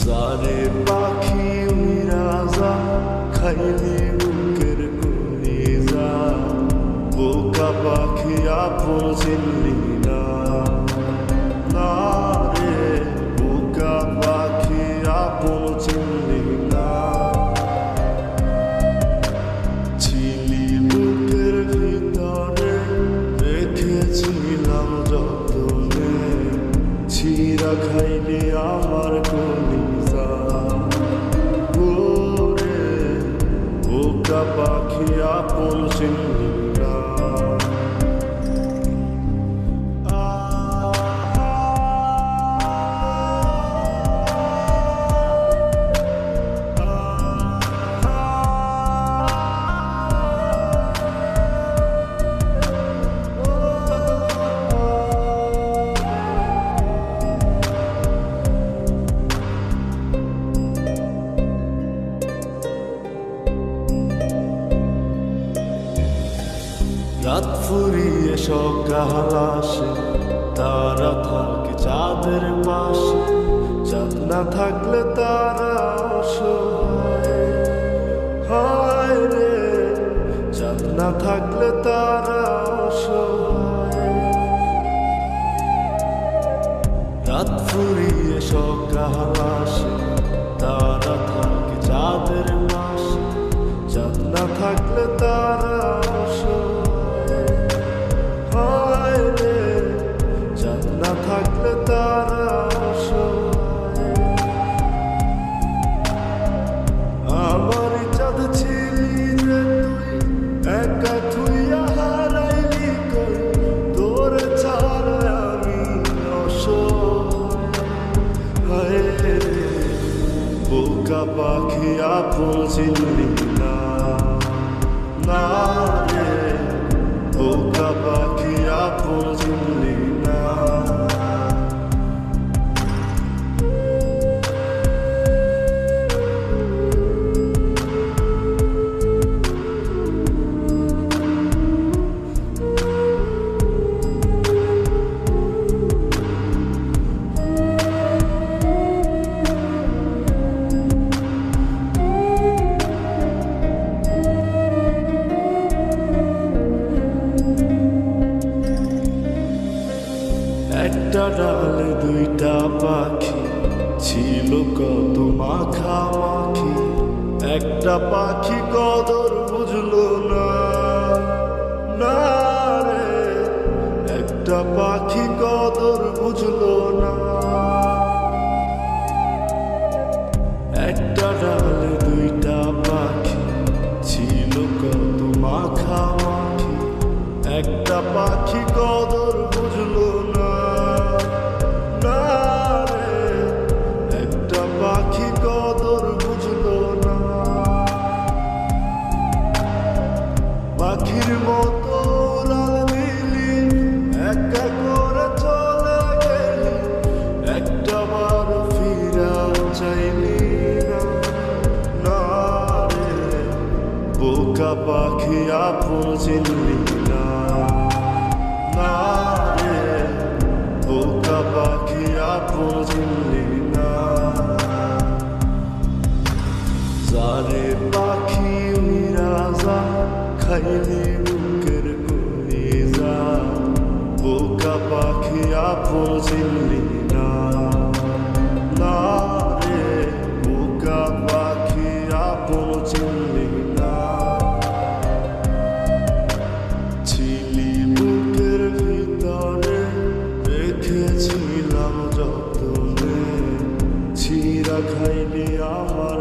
জারে পাখি উইরা যা খাইলি বুকের কলিজা বোকা পাখি আপন চিনলি না না রে বোকা পাখি আপন চিনলি না ছিলি বুকের ভিতরে রেখেছিলাম যতনে ছিঁড়া খাইলি আমার কলিজা ওরে বোকা পাখি আপন চিনলি না রাত ফুরিয়ে সকাল আসে তারা থাকে চাঁদের পাশে চাঁদ না থাকলে তারা অসহায় হায় রে চাঁদ না থাকলে তারা অসহায় রাত ফুরিয়ে সকাল আসে তারা থাকে চাঁদের পাশে চাঁদ না থাকলে তারা থাকলে তারা আমার চাঁদ ছিলি যে তুই একা থুইয়া হারাইলি কই তোর ছাড়া আমি অসহায় রে বোকা পাখি আপন চিনলি না না রে বোকা পাখি আপন চিনলি না একটা ডালে দুইটা পাখি ছিল কত মাখামাখি একটা পাখি কদর বুঝলো না না রে একটা পাখি কদর বুঝলো না একটা ডালে দুইটা পাখি ছিল কত মাখামাখি একটা পাখি কদর বুঝলো না পাখি কদর বুঝলো না পাখির মতো উড়াল দিলি একা করে চলে গেলি একটা বার ফিরা চাইলি না রে বোকা পাখি আপন চিনলি না না রে বোকা পাখি আপন চিনলি না জারে পাখি উইরা যা খাইলি বুকের কলিজা বোকা পাখি আপন চিনলি না না রে বোকা পাখি আপন চিনলি না ছিলি বুকের ভিতরে রেখেছিলাম যতনে ছিঁড়া খাইলি আমার